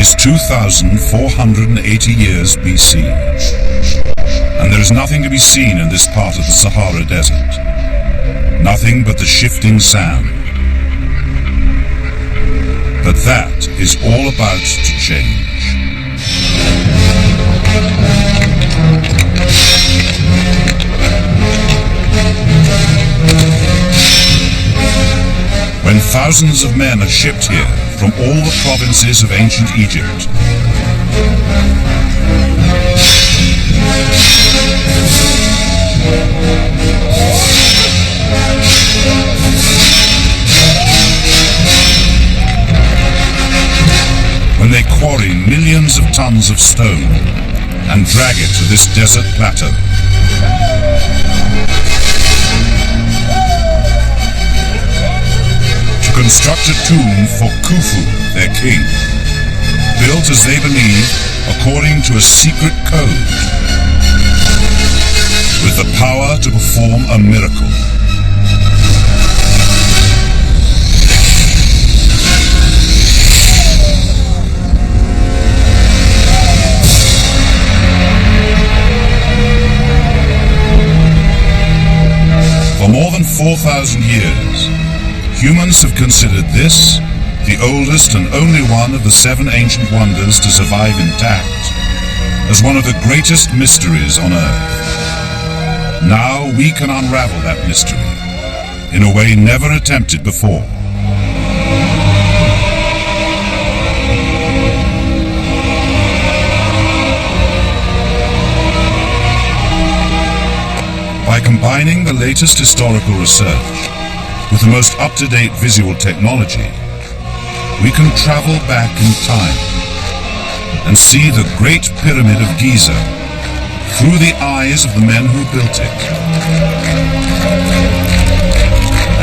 is 2,480 years BC, and there is nothing to be seen in this part of the Sahara Desert. Nothing but the shifting sand. But that is all about to change. When thousands of men are shipped here from all the provinces of ancient Egypt, when they quarry millions of tons of stone and drag it to this desert plateau, to construct a tomb for Khufu, their king, built as they believe according to a secret code, with the power to perform a miracle. For more than 4,000 years, humans have considered this the oldest and only one of the 7 ancient wonders to survive intact as one of the greatest mysteries on Earth. Now we can unravel that mystery in a way never attempted before. By combining the latest historical research with the most up-to-date visual technology, we can travel back in time and see the Great Pyramid of Giza through the eyes of the men who built it,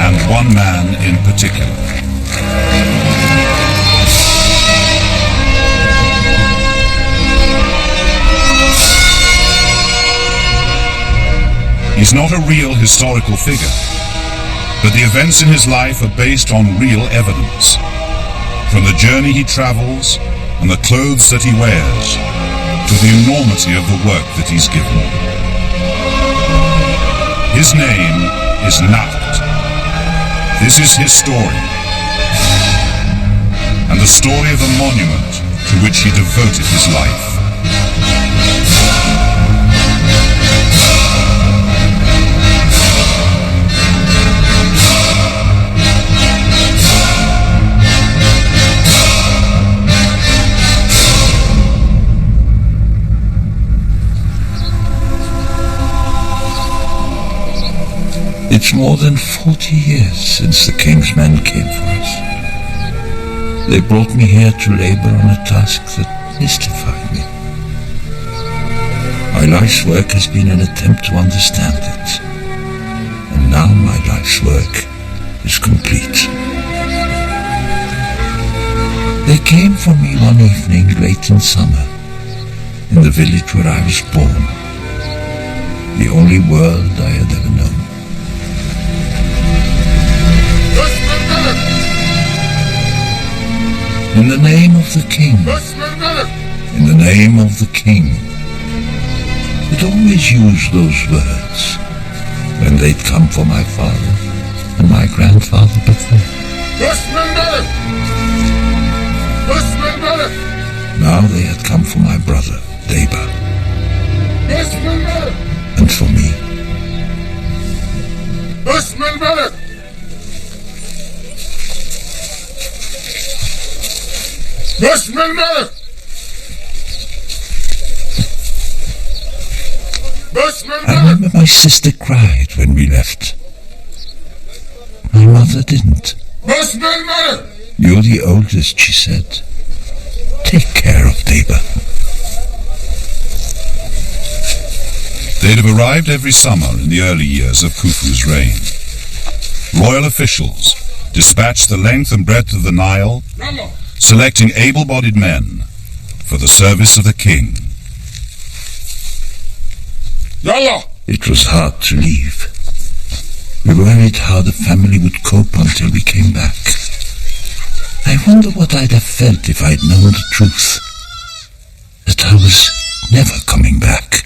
and one man in particular. He's not a real historical figure, but the events in his life are based on real evidence. From the journey he travels and the clothes that he wears, to the enormity of the work that he's given. His name is Nacht. This is his story, and the story of the monument to which he devoted his life. It's more than 40 years since the King's men came for us. They brought me here to labor on a task that mystified me. My life's work has been an attempt to understand it, and now my life's work is complete. They came for me one evening late in summer, in the village where I was born, the only world I had ever known. In the name of the King, in the name of the King. It always used those words when they'd come for my father and my grandfather before. Now they had come for my brother, Deba, and for me. I remember my sister cried when we left. My mother didn't. You're the oldest, she said. Take care of Deba. They'd have arrived every summer in the early years of Khufu's reign. Royal officials dispatched the length and breadth of the Nile, selecting able-bodied men for the service of the king. It was hard to leave. We worried how the family would cope until we came back. I wonder what I'd have felt if I'd known the truth, that I was never coming back.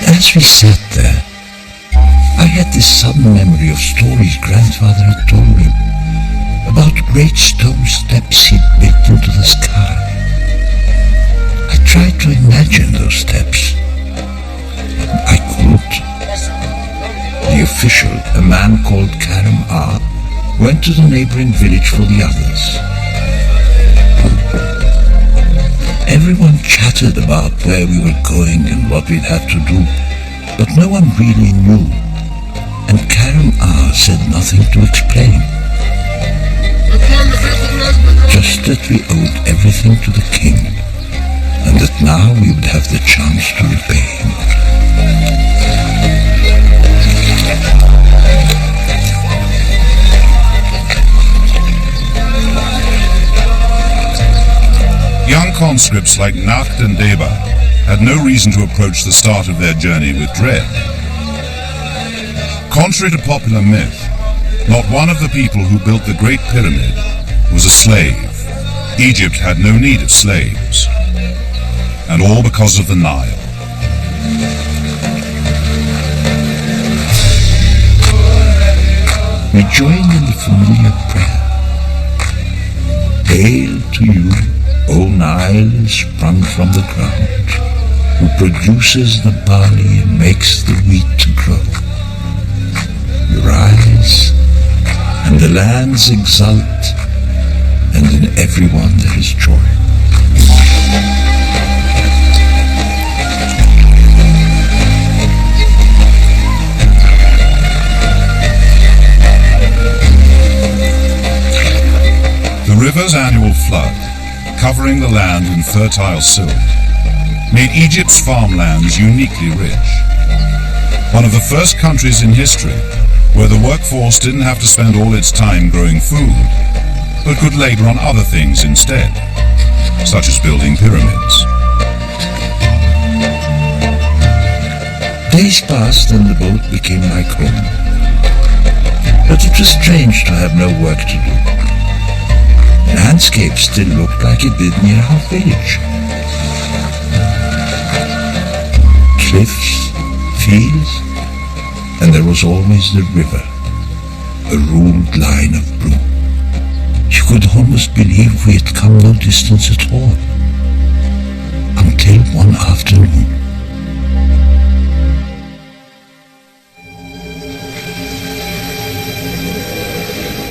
As we sat there, I had this sudden memory of stories grandfather had told me about great stone steps he'd built into the sky. I tried to imagine those steps. I couldn't. The official, a man called Karim R, went to the neighboring village for the others. Everyone chattered about where we were going and what we'd have to do, but no one really knew, and Karim R said nothing to explain. Just that we owed everything to the king, and that now we would have the chance to repay him. Young conscripts like Nakht and Deba had no reason to approach the start of their journey with dread. Contrary to popular myth, not one of the people who built the Great Pyramid was a slave. Egypt had no need of slaves, and all because of the Nile. We joined in the familiar prayer. Hail to you, O Nile, sprung from the ground, who produces the barley and makes the wheat to grow. You rise, and the lands exult, and in everyone there is joy. The river's annual flood, covering the land in fertile silt, made Egypt's farmlands uniquely rich. One of the first countries in history where the workforce didn't have to spend all its time growing food, but could labor on other things instead, such as building pyramids. Days passed and the boat became like home. But it was strange to have no work to do. The landscape still looked like it did near our village. Cliffs, fields, and there was always the river, a ruled line of blue. You could almost believe we had come no distance at all, until one afternoon.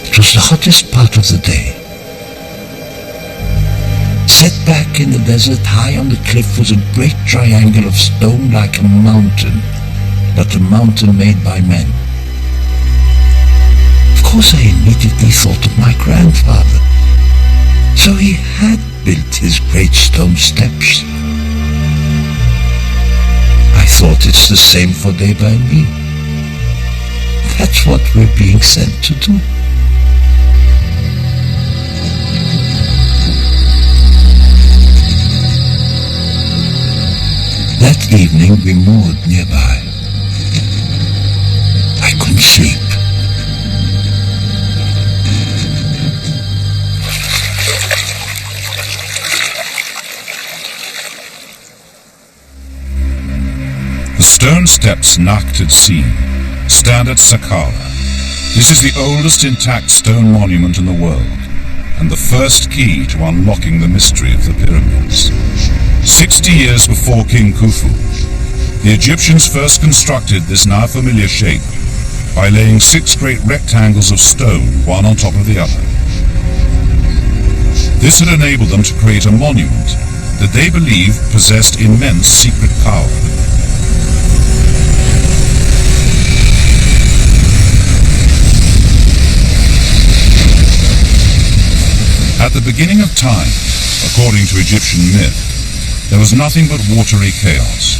It was the hottest part of the day. Set back in the desert, high on the cliff, was a great triangle of stone like a mountain, but a mountain made by men. Of course, I immediately thought of my grandfather. So he had built his great stone steps. I thought it's the same for Deba and me. That's what we're being sent to do. That evening we moored nearby. I couldn't sleep. The stone steps Nakht had seen stand at Saqqara. This is the oldest intact stone monument in the world, and the first key to unlocking the mystery of the pyramids. 60 years before King Khufu, the Egyptians first constructed this now familiar shape by laying 6 great rectangles of stone, one on top of the other. This had enabled them to create a monument that they believed possessed immense secret power. At the beginning of time, according to Egyptian myth, there was nothing but watery chaos.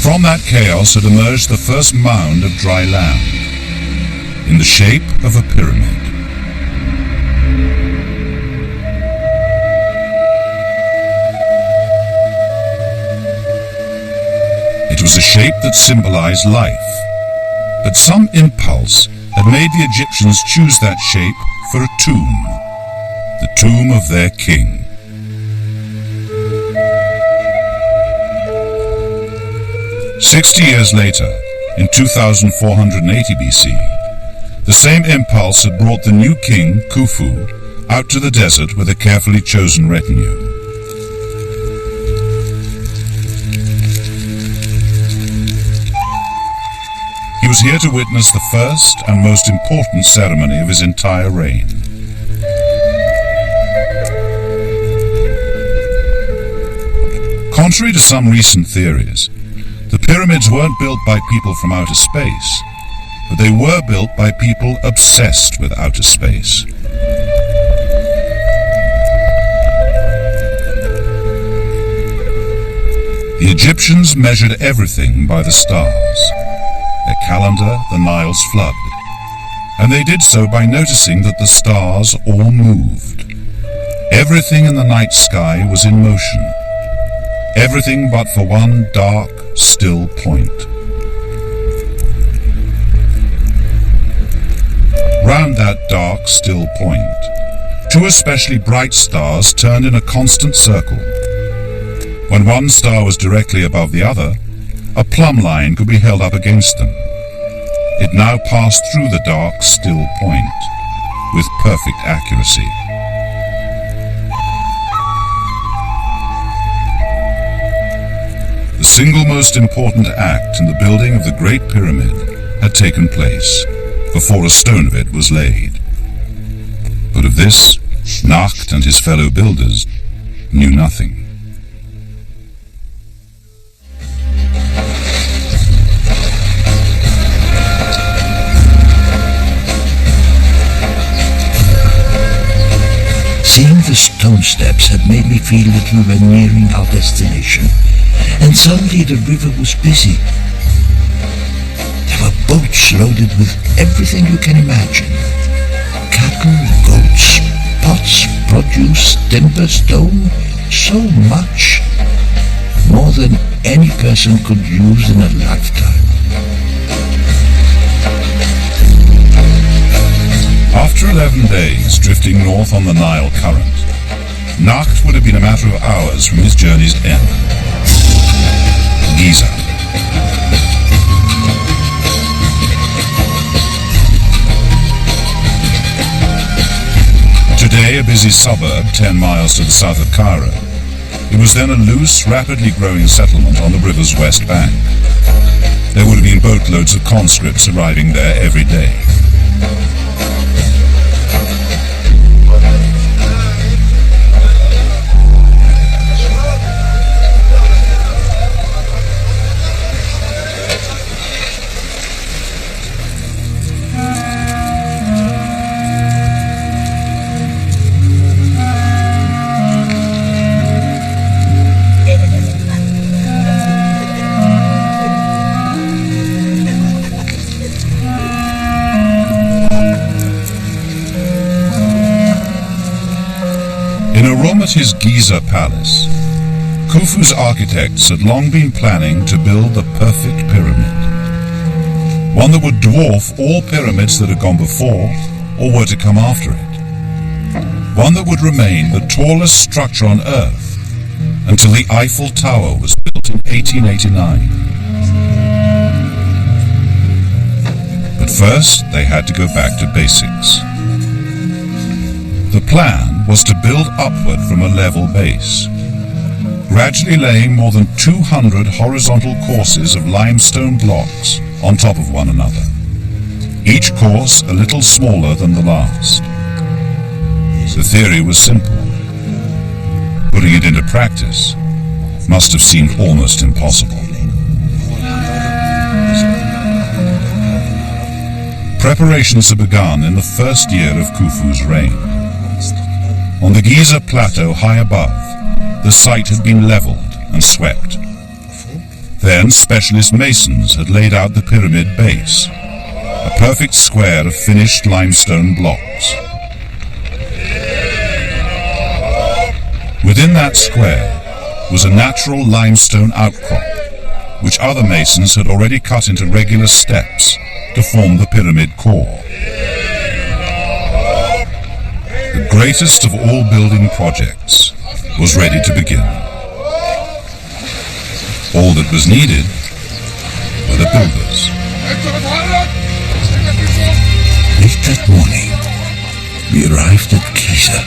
From that chaos had emerged the first mound of dry land, in the shape of a pyramid. was a shape that symbolized life, but some impulse had made the Egyptians choose that shape for a tomb, the tomb of their king. "60 years later, in 2480 BC, the same impulse had brought the new king, Khufu, out to the desert with a carefully chosen retinue. He was here to witness the first and most important ceremony of his entire reign. Contrary to some recent theories, the pyramids weren't built by people from outer space, but they were built by people obsessed with outer space. The Egyptians measured everything by the stars, their calendar, the Nile's flood, and they did so by noticing that the stars all moved. Everything in the night sky was in motion, everything but for one dark, still point. Round that dark, still point, two especially bright stars turned in a constant circle. When one star was directly above the other, a plumb line could be held up against them. It now passed through the dark, still point, with perfect accuracy. The single most important act in the building of the Great Pyramid had taken place before a stone of it was laid. But of this, Nakht and his fellow builders knew nothing. Seeing the stone steps had made me feel that we were nearing our destination, and suddenly the river was busy. There were boats loaded with everything you can imagine. Cattle, goats, pots, produce, timber, stone, so much. More than any person could use in a lifetime. After 11 days drifting north on the Nile current, Nakht would have been a matter of hours from his journey's end. Giza. Today a busy suburb 10 miles to the south of Cairo, it was then a loose, rapidly growing settlement on the river's west bank. There would have been boatloads of conscripts arriving there every day. In a room at his Giza palace, Khufu's architects had long been planning to build the perfect pyramid. One that would dwarf all pyramids that had gone before or were to come after it. One that would remain the tallest structure on Earth until the Eiffel Tower was built in 1889. But first, they had to go back to basics. The plan was to build upward from a level base, gradually laying more than 200 horizontal courses of limestone blocks on top of one another, each course a little smaller than the last. The theory was simple. Putting it into practice must have seemed almost impossible. Preparations had begun in the first year of Khufu's reign. On the Giza plateau high above, the site had been leveled and swept. Then specialist masons had laid out the pyramid base, a perfect square of finished limestone blocks. Within that square was a natural limestone outcrop, which other masons had already cut into regular steps to form the pyramid core. The greatest of all building projects was ready to begin. All that was needed were the builders. Late that morning, we arrived at Giza.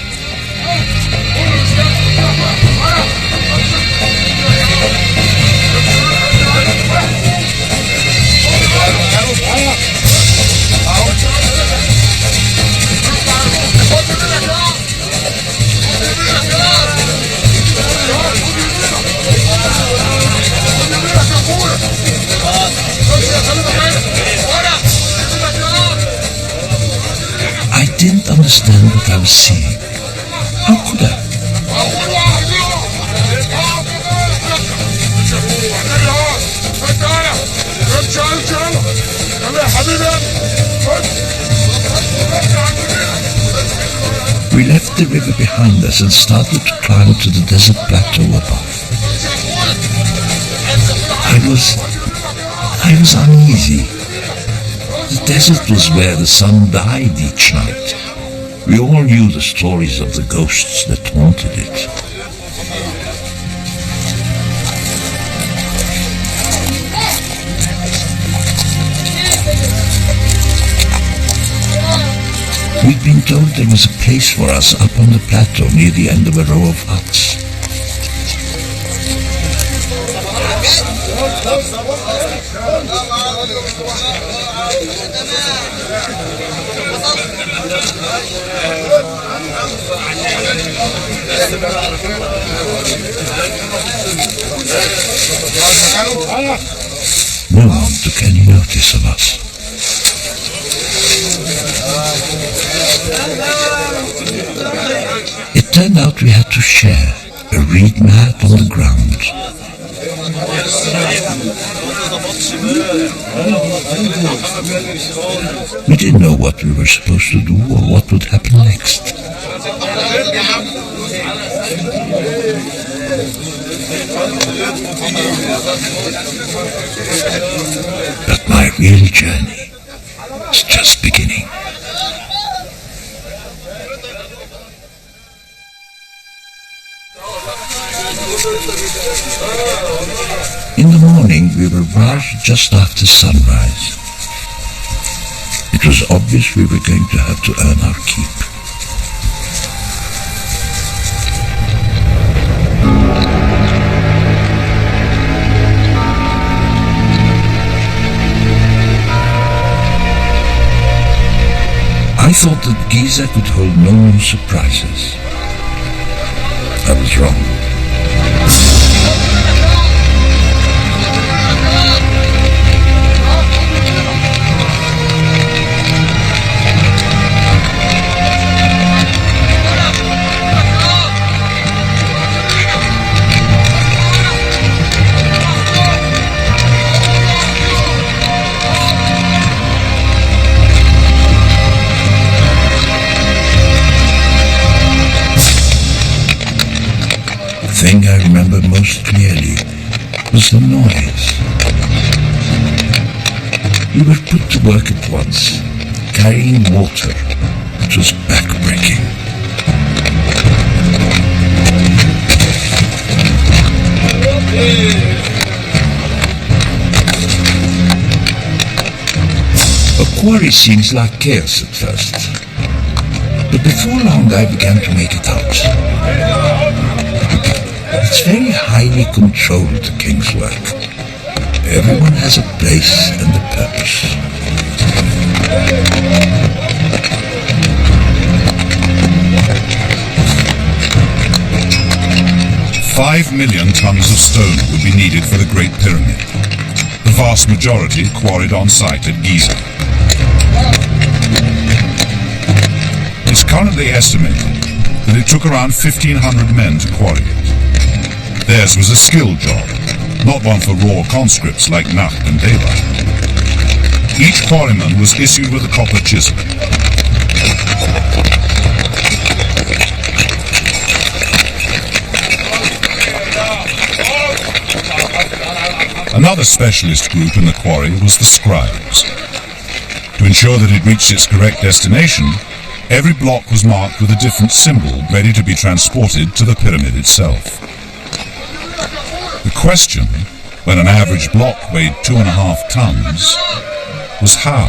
I didn't understand what I was seeing. How could I? We left the river behind us and started to climb to the desert plateau above. I was uneasy. The desert was where the sun died each night. We all knew the stories of the ghosts that haunted it. We'd been told there was a place for us up on the plateau near the end of a row of huts. No one took any notice of us. It turned out we had to share a reed mat on the ground. We didn't know what we were supposed to do or what would happen next. But my real journey is just beginning. In the morning, we were arrived just after sunrise. It was obvious we were going to have to earn our keep. I thought that Giza could hold no more surprises. I was wrong. The thing I remember most clearly was the noise. We were put to work at once, carrying water. It was back-breaking. A quarry seems like chaos at first, but before long I began to make it out. It's very highly controlled, the king's work. Everyone has a place and a purpose. 5 million tons of stone would be needed for the Great Pyramid, the vast majority quarried on site at Giza. It's currently estimated that it took around 1,500 men to quarry it. Theirs was a skill job, not one for raw conscripts like Nacht and Daylight. Each quarryman was issued with a copper chisel. Another specialist group in the quarry was the scribes. To ensure that it reached its correct destination, every block was marked with a different symbol ready to be transported to the pyramid itself. The question, when an average block weighed 2.5 tons, was how?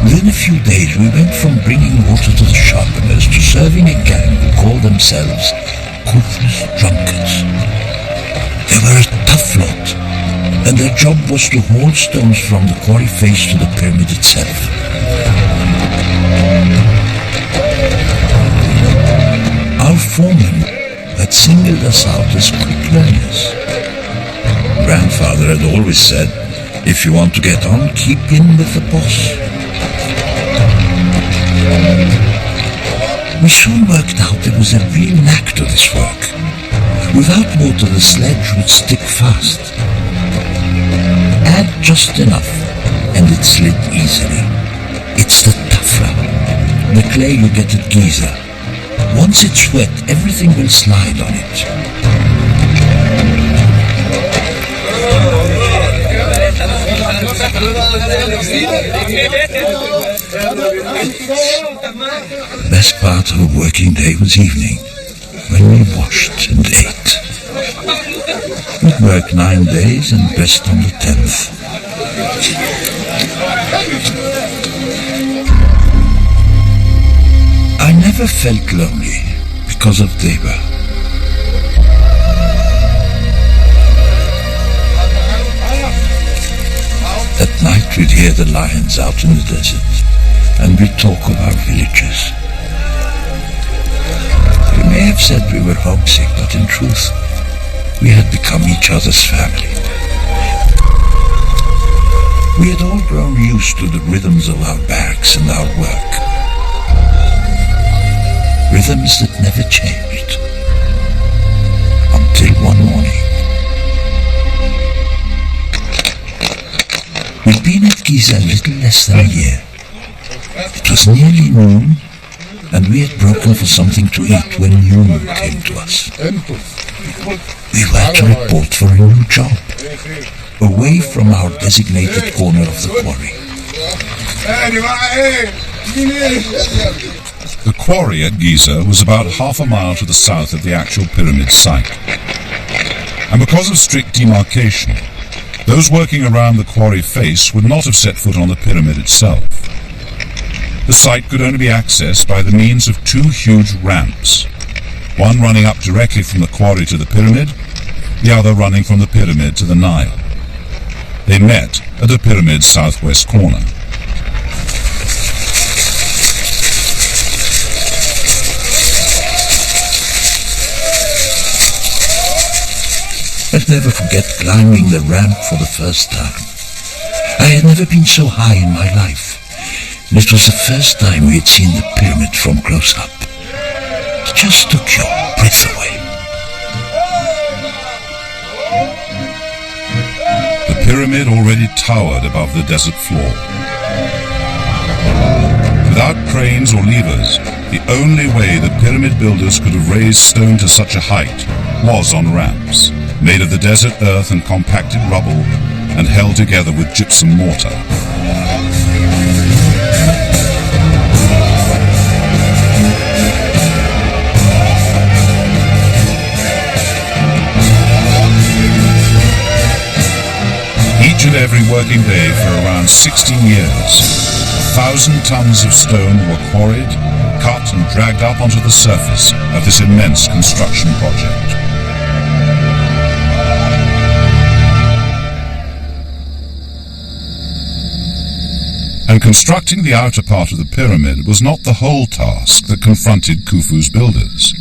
Within a few days we went from bringing water to the sharpeners to serving a gang who called themselves Khufu's drunkards. They were a tough lot, and their job was to haul stones from the quarry face to the pyramid itself. Our foreman had singled us out as quick learners. Grandfather had always said, if you want to get on, keep in with the boss. We soon worked out there was a real knack to this work. Without water, the sledge would stick fast. Add just enough, and it slid easily. It's the tafra, the clay you get at Giza. Once it's wet, everything will slide on it. Best part of a working day was evening, when we washed and ate. We'd work 9 days and rest on the 10th. I never felt lonely because of Deva. At night we'd hear the lions out in the desert, and we'd talk of our villages. We may have said we were homesick, but in truth, we had become each other's family. We had all grown used to the rhythms of our barracks and our work. Rhythms that never changed. Until one morning. We'd been at Giza a little less than a year. It was nearly noon, and we had broken for something to eat when Yunu came to us. We were to report for a new job, away from our designated corner of the quarry. The quarry at Giza was about half a mile to the south of the actual pyramid site. And because of strict demarcation, those working around the quarry face would not have set foot on the pyramid itself. The site could only be accessed by the means of 2 huge ramps, one running up directly from the quarry to the pyramid, the other running from the pyramid to the Nile. They met at the pyramid's southwest corner. I'll never forget climbing the ramp for the first time. I had never been so high in my life, and it was the first time we had seen the pyramid from close up. It just took your breath away. The pyramid already towered above the desert floor. Without cranes or levers, the only way the pyramid builders could have raised stone to such a height was on ramps, made of the desert earth and compacted rubble, and held together with gypsum mortar. Each and every working day for around 16 years, 1,000 tons of stone were quarried, cut and dragged up onto the surface of this immense construction project. And constructing the outer part of the pyramid was not the whole task that confronted Khufu's builders.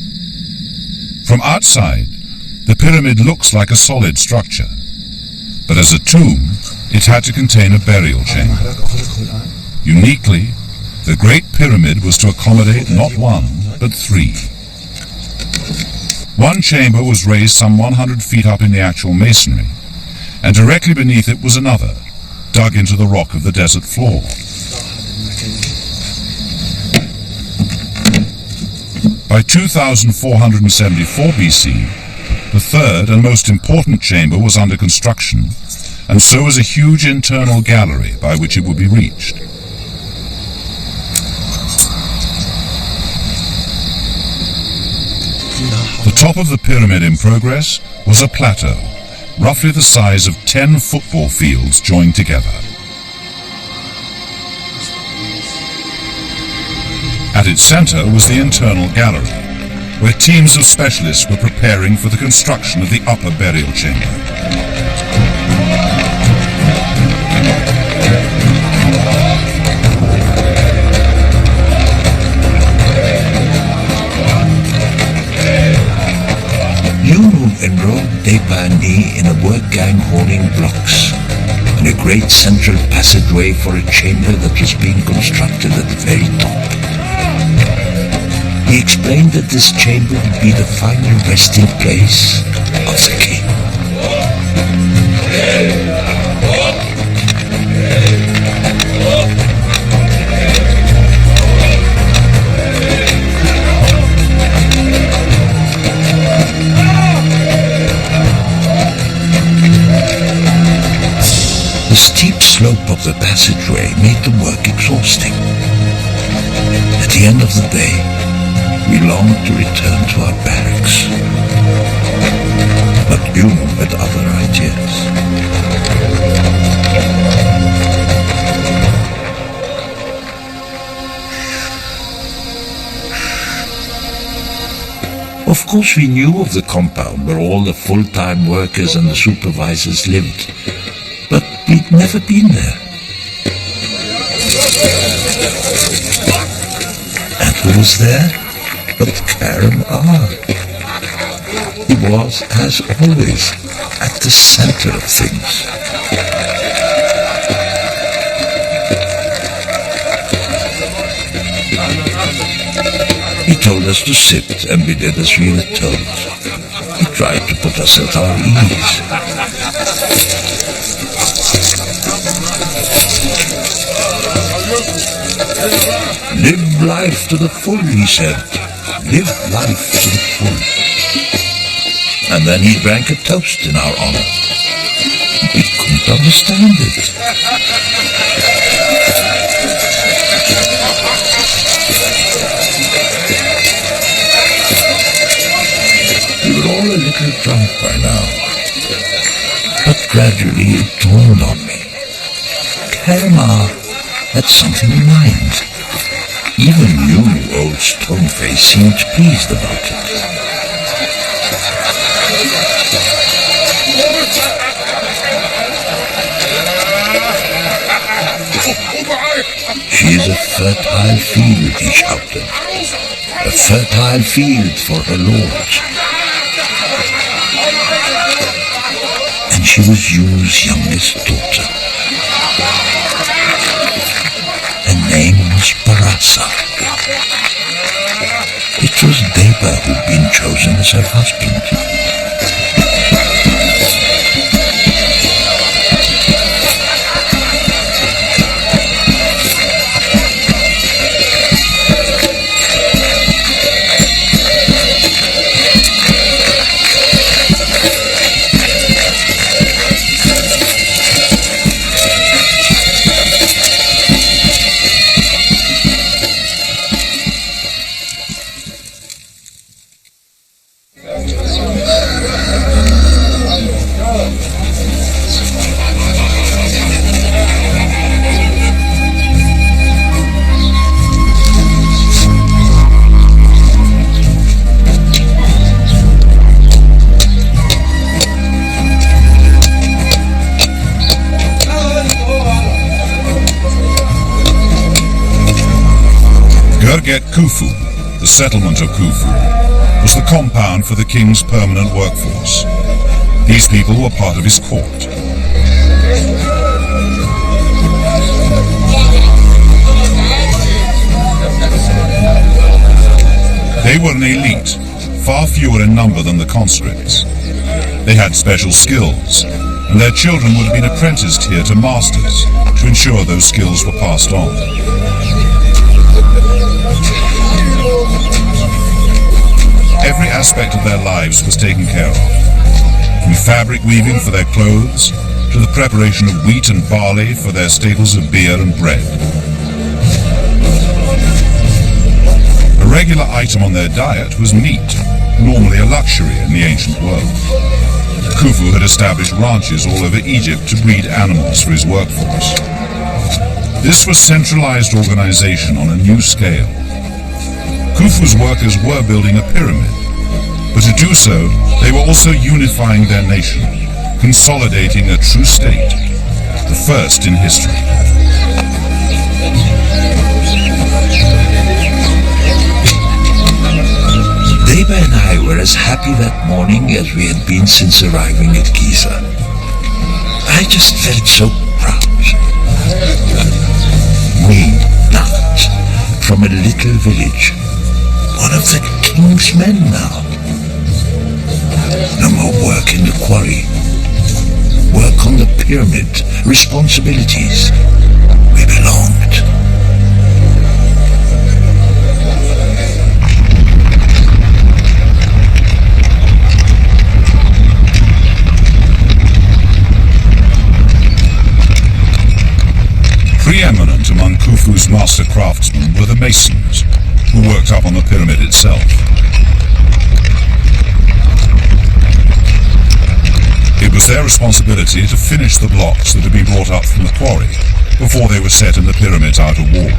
From outside, the pyramid looks like a solid structure, but as a tomb, it had to contain a burial chamber. Uniquely, the Great Pyramid was to accommodate not 1, but 3. One chamber was raised some 100 feet up in the actual masonry, and directly beneath it was another, dug into the rock of the desert floor. By 2474 BC, the third and most important chamber was under construction, and so was a huge internal gallery by which it would be reached. The top of the pyramid in progress was a plateau, roughly the size of 10 football fields joined together. At its center was the internal gallery, where teams of specialists were preparing for the construction of the upper burial chamber. Yunu enrolled Depa and me in a work gang hauling blocks, in a great central passageway for a chamber that was being constructed at the very top. He explained that this chamber would be the final resting place of the king. The steep slope of the passageway made the work exhausting. At the end of the day, we longed to return to our barracks. But Yunu had other ideas. Of course, we knew of the compound where all the full-time workers and the supervisors lived, but we'd never been there. And who was there but Karam R? He was, as always, at the center of things. He told us to sit, and we did as we were told. He tried to put us at our ease. Live life to the full, he said. Live life to the full. And then he drank a toast in our honor. We couldn't understand it. We were all a little drunk by now. But gradually it dawned on me. Karamar had something in mind. Even you, old Stoneface, seemed pleased about it. She is a fertile field, he shouted. A fertile field for her lord. And she was Yunu's youngest daughter. Her name was Parasa. It was Depa who'd been chosen as her husband. Gurget Khufu, the settlement of Khufu, was the compound for the king's permanent workforce. These people were part of his court. They were an elite, far fewer in number than the conscripts. They had special skills, and their children would have been apprenticed here to masters to ensure those skills were passed on. every aspect of their lives was taken care of, from fabric weaving for their clothes to the preparation of wheat and barley for their staples of beer and bread. A regular item on their diet was meat, normally a luxury in the ancient world. Khufu had established ranches all over Egypt to breed animals for his workforce. This was centralized organization on a new scale. Khufu's workers were building a pyramid, but to do so, they were also unifying their nation, consolidating a true state, the first in history. Deba and I were as happy that morning as we had been since arriving at Giza. I just felt so proud. Me, Nat, from a little village, one of the king's men now. No more work in the quarry, work on the pyramid, responsibilities. We belonged. Preeminent among Khufu's master craftsmen were the masons, who worked up on the pyramid itself. It was their responsibility to finish the blocks that had been brought up from the quarry before they were set in the pyramid's outer wall.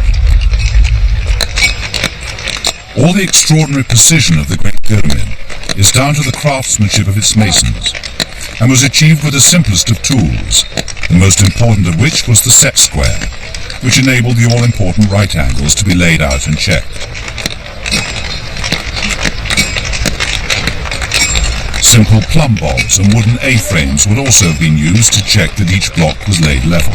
All the extraordinary precision of the Great Pyramid is down to the craftsmanship of its masons, and was achieved with the simplest of tools, the most important of which was the set square, which enabled the all-important right angles to be laid out and checked. Simple plumb bobs and wooden A-frames would also have been used to check that each block was laid level.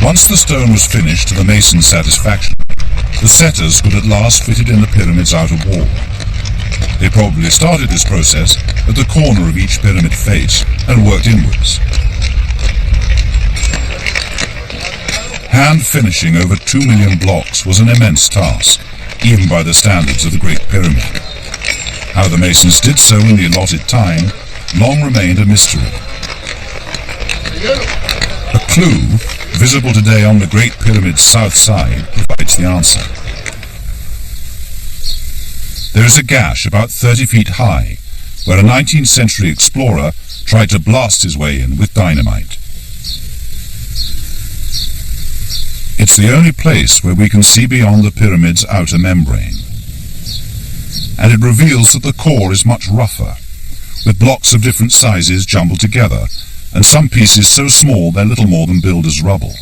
Once the stone was finished to the mason's satisfaction, the setters could at last fit it in the pyramid's outer wall. They probably started this process at the corner of each pyramid face and worked inwards. Hand finishing over 2 million blocks was an immense task, even by the standards of the Great Pyramid. How the masons did so in the allotted time long remained a mystery. A clue, visible today on the Great Pyramid's south side, provides the answer. There is a gash about 30 feet high, where a 19th century explorer tried to blast his way in with dynamite. It's the only place where we can see beyond the pyramid's outer membrane. And it reveals that the core is much rougher, with blocks of different sizes jumbled together, and some pieces so small they're little more than builder's rubble.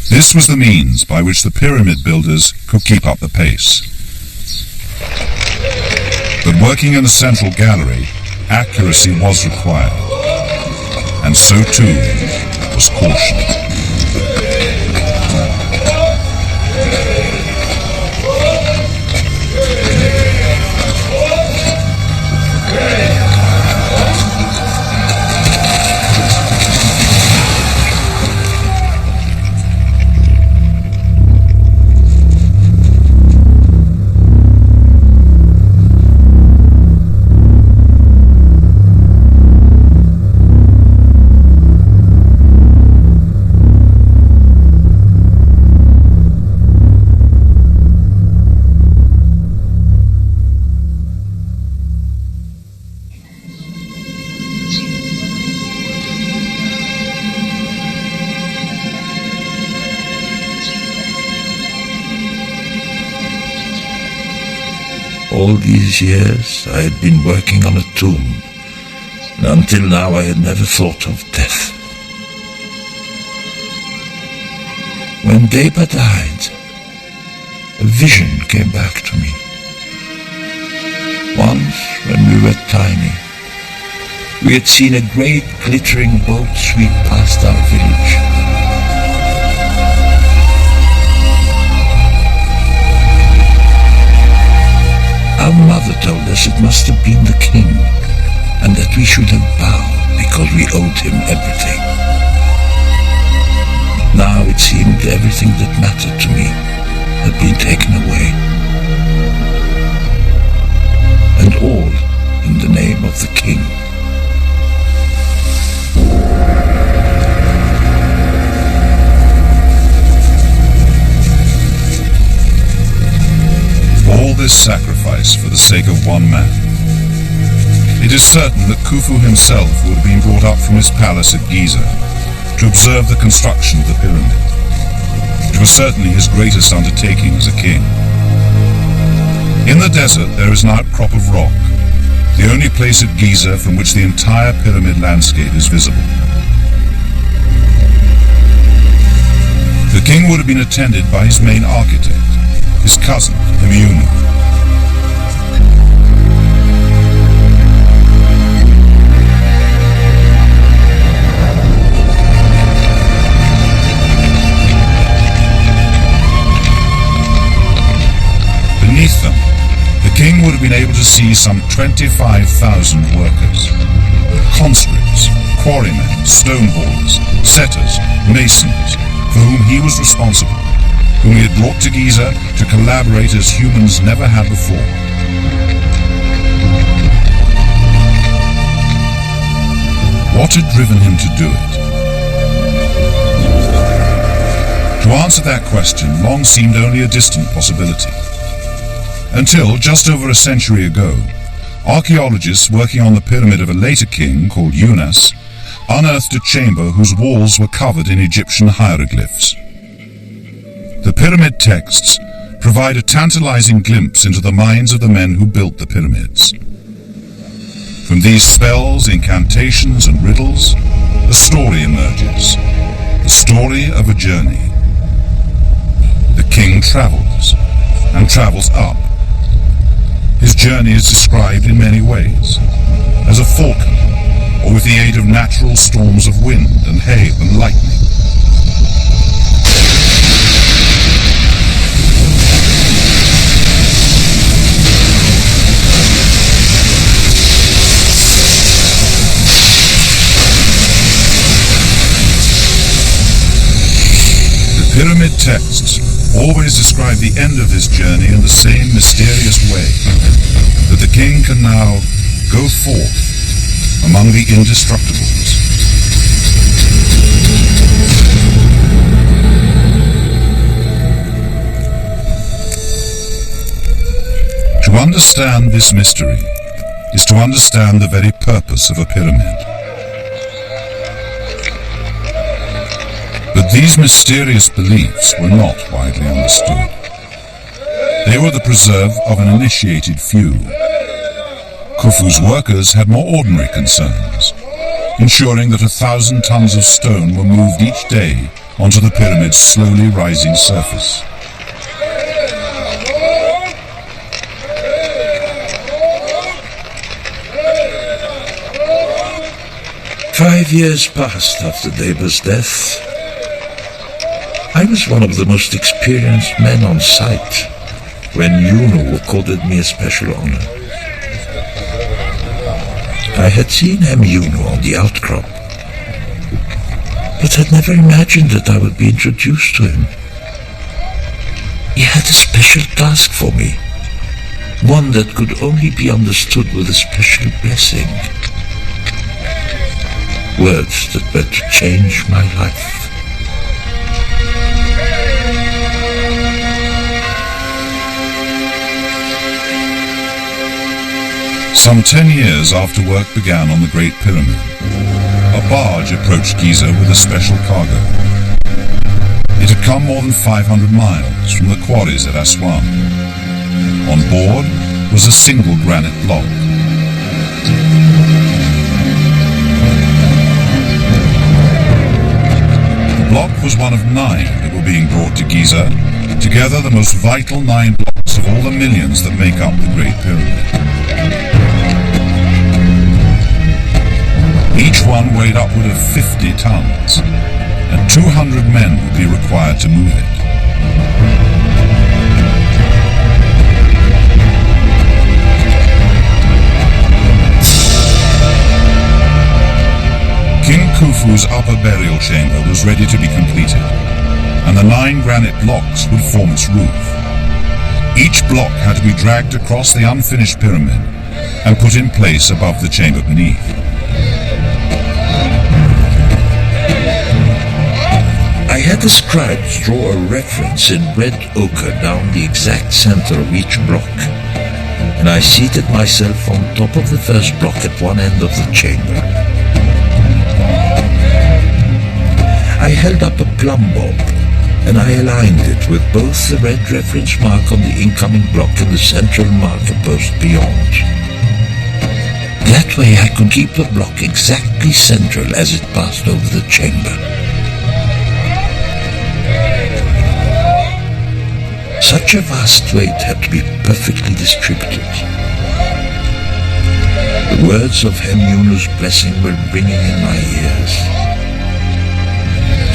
This was the means by which the pyramid builders could keep up the pace. But working in a central gallery, accuracy was required, and so too was caution. All these years I had been working on a tomb, and until now I had never thought of death. When Deba died, a vision came back to me. Once, when we were tiny, we had seen a great glittering boat sweep past our village. Our mother told us it must have been the king, and that we should have bowed because we owed him everything. that mattered to me had been taken away. And all in the name of the king. All this sacrifice for the sake of one man. It is certain that Khufu himself would have been brought up from his palace at Giza to observe the construction of the pyramid. It was certainly his greatest undertaking as a king. In the desert there is an outcrop of rock, the only place at Giza from which the entire pyramid landscape is visible. The king would have been attended by his main architect, his cousin, Hemiunu. Beneath them, the king would have been able to see some 25,000 workers. Conscripts, quarrymen, stonehaulers, setters, masons, for whom he was responsible, whom he had brought to Giza to collaborate as humans never had before. What had driven him to do it? To answer that question long seemed only a distant possibility. Until, just over a century ago, archaeologists working on the pyramid of a later king called Unas unearthed a chamber whose walls were covered in Egyptian hieroglyphs. The pyramid texts provide a tantalizing glimpse into the minds of the men who built the pyramids. From these spells, incantations, and riddles, a story emerges, the story of a journey. The king travels, and travels up. His journey is described in many ways, as a falcon, or with the aid of natural storms of wind and hail and lightning. The pyramid texts always describe the end of his journey in the same mysterious way, that the king can now go forth among the indestructibles. To understand this mystery is to understand the very purpose of a pyramid. But these mysterious beliefs were not widely understood. They were the preserve of an initiated few. Khufu's workers had more ordinary concerns, ensuring that 1,000 tons of stone were moved each day onto the pyramid's slowly rising surface. "5 years passed after Deba's death. I was one of the most experienced men on site when Yuno accorded me a special honor. I had seen Hemiunu on the outcrop, but had never imagined that I would be introduced to him. He had a special task for me, one that could only be understood with a special blessing. Words that were to change my life. Some 10 years after work began on the Great Pyramid, a barge approached Giza with a special cargo. It had come more than 500 miles from the quarries at Aswan. On board was a single granite block. The block was one of 9 that were being brought to Giza, together the most vital 9 blocks of all the millions that make up the Great Pyramid. Each one weighed upward of 50 tons, and 200 men would be required to move it. King Khufu's upper burial chamber was ready to be completed, and the 9 granite blocks would form its roof. Each block had to be dragged across the unfinished pyramid and put in place above the chamber beneath. I had the scribes draw a reference in red ochre down the exact center of each block, and I seated myself on top of the first block at one end of the chamber. I held up a plumb bob, and I aligned it with both the red reference mark on the incoming block and the central marker post beyond. That way I could keep the block exactly central as it passed over the chamber. Such a vast weight had to be perfectly distributed. The words of Hemunu's blessing were ringing in my ears.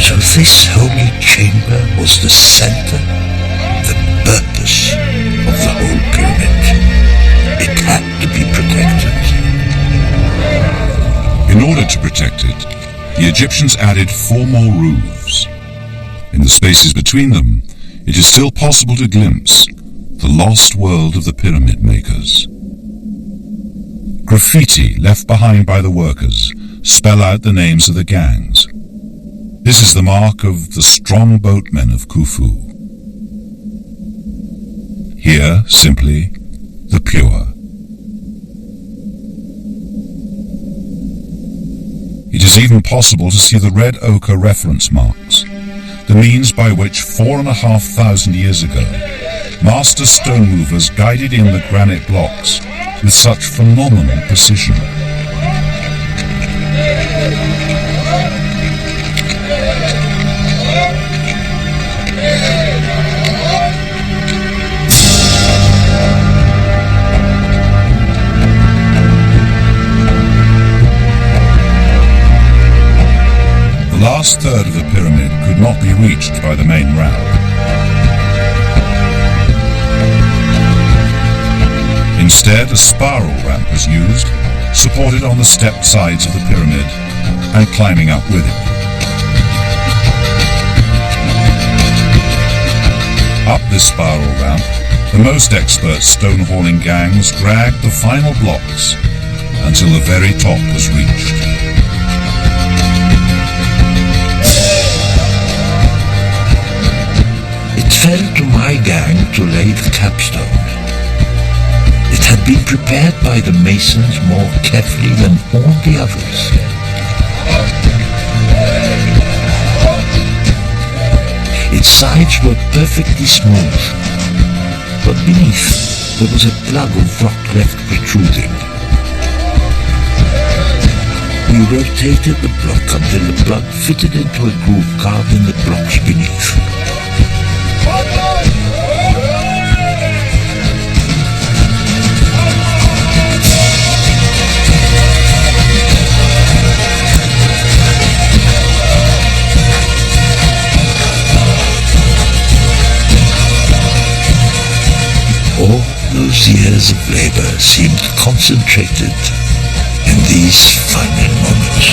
So this holy chamber was the center, the purpose of the whole pyramid. It had to be protected. In order to protect it, the Egyptians added 4 more roofs. In the spaces between them, it is still possible to glimpse the lost world of the pyramid makers. Graffiti left behind by the workers spell out the names of the gangs. This is the mark of the strong boatmen of Khufu. Here, simply, the pure. It is even possible to see the red ochre reference marks, the means by which 4,500 years ago, master stone movers guided in the granite blocks with such phenomenal precision. The last third of the pyramid could not be reached by the main ramp. Instead, a spiral ramp was used, supported on the stepped sides of the pyramid and climbing up with it. Up this spiral ramp, the most expert stone hauling gangs dragged the final blocks until the very top was reached. It fell to my gang to lay the capstone. It had been prepared by the masons more carefully than all the others. Its sides were perfectly smooth, but beneath there was a plug of rock left protruding. We rotated the block until the plug fitted into a groove carved in the blocks beneath. All those years of labor seemed concentrated in these final moments.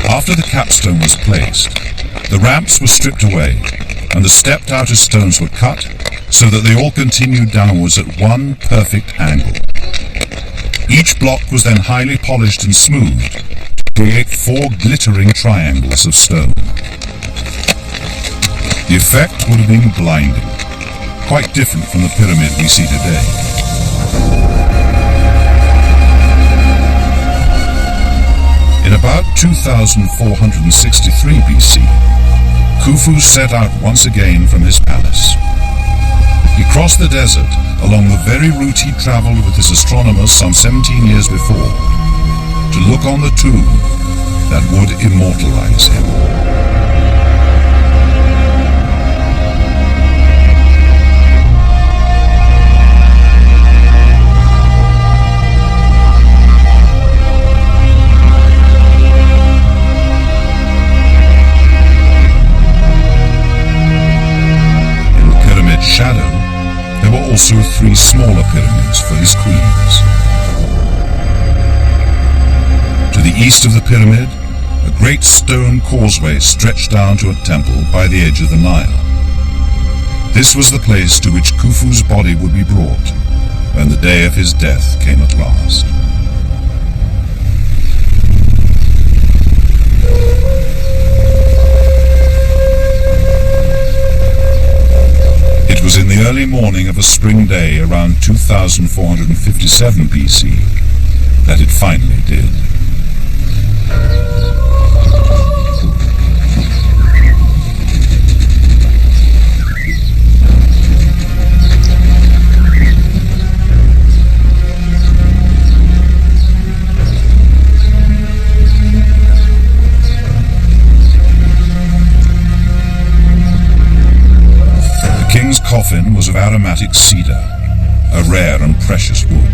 After the capstone was placed, the ramps were stripped away and the stepped outer stones were cut so that they all continued downwards at one perfect angle. Each block was then highly polished and smoothed to create 4 glittering triangles of stone. The effect would have been blinding, quite different from the pyramid we see today. In about 2463 BC, Khufu set out once again from his palace. He crossed the desert along the very route he traveled with his astronomers some 17 years before, to look on the tomb that would immortalize him. 3 smaller pyramids for his queens. To the east of the pyramid, a great stone causeway stretched down to a temple by the edge of the Nile. This was the place to which Khufu's body would be brought when the day of his death came at last. It was in the early morning of a spring day around 2457 BC that it finally did. The king's coffin was of aromatic cedar, a rare and precious wood.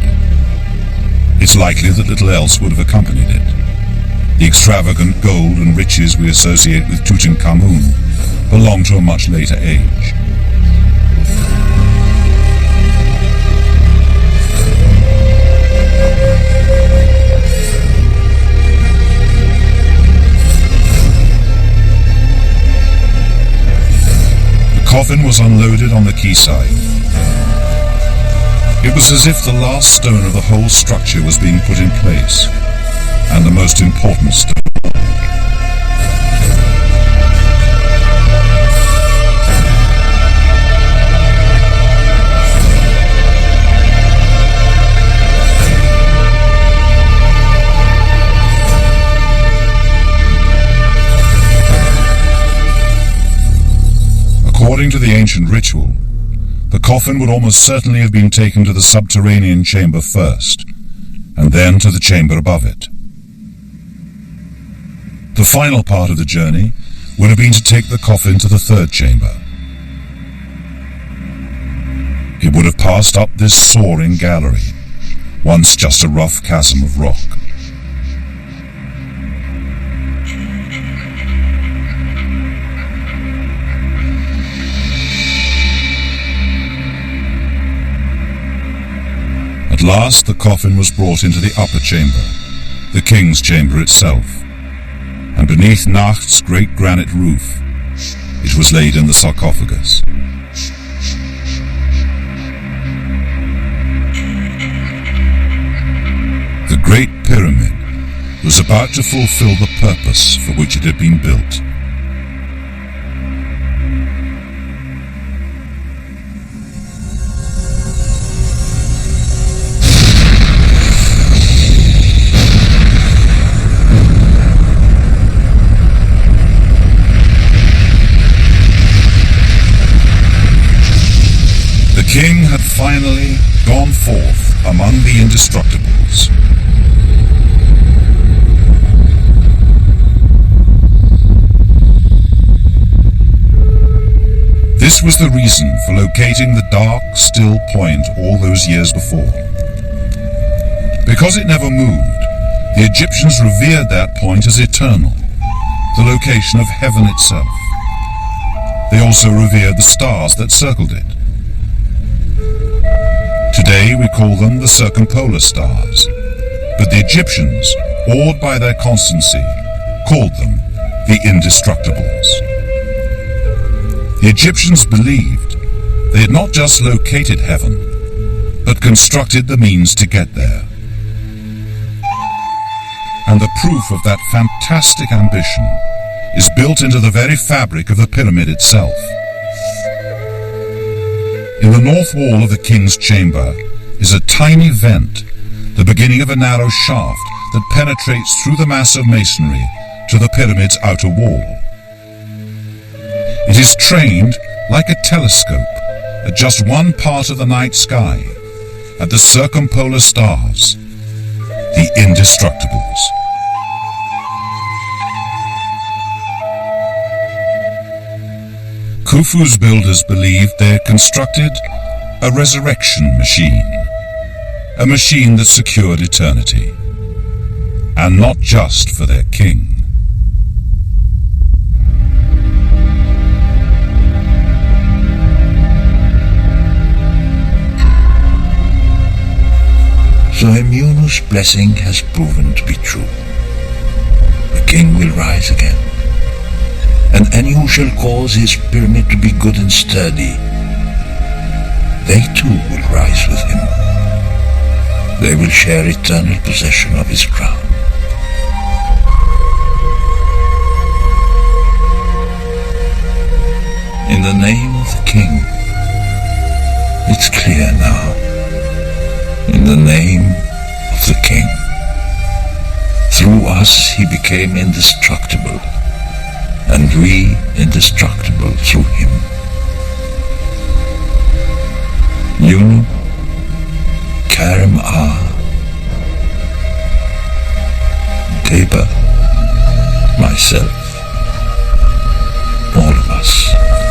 It's likely that little else would have accompanied it. The extravagant gold and riches we associate with Tutankhamun belong to a much later age. The coffin was unloaded on the quayside. It was as if the last stone of the whole structure was being put in place, and the most important stone. According to the ancient ritual, the coffin would almost certainly have been taken to the subterranean chamber first, and then to the chamber above it. The final part of the journey would have been to take the coffin to the third chamber. It would have passed up this soaring gallery, once just a rough chasm of rock. At last the coffin was brought into the upper chamber, the king's chamber itself, and beneath Nacht's great granite roof, it was laid in the sarcophagus. The Great Pyramid was about to fulfill the purpose for which it had been built. The king had finally gone forth among the indestructibles. This was the reason for locating the dark, still point all those years before. Because it never moved, the Egyptians revered that point as eternal, the location of heaven itself. They also revered the stars that circled it. Today we call them the circumpolar stars, but the Egyptians, awed by their constancy, called them the Indestructibles. The Egyptians believed they had not just located heaven, but constructed the means to get there. And the proof of that fantastic ambition is built into the very fabric of the pyramid itself. In the north wall of the king's chamber is a tiny vent, the beginning of a narrow shaft that penetrates through the mass of masonry to the pyramid's outer wall. It is trained like a telescope at just one part of the night sky, at the circumpolar stars, the Indestructibles. Khufu's builders believed they had constructed a resurrection machine, a machine that secured eternity, and not just for their king. So Emunu's blessing has proven to be true. The king will rise again, and Anu shall cause his pyramid to be good and sturdy. They too will rise with him. They will share eternal possession of his crown. In the name of the king, it's clear now. In the name of the king. Through us he became indestructible, and we indestructible through him. Yunu, Karim-Ar, Deba, myself, all of us.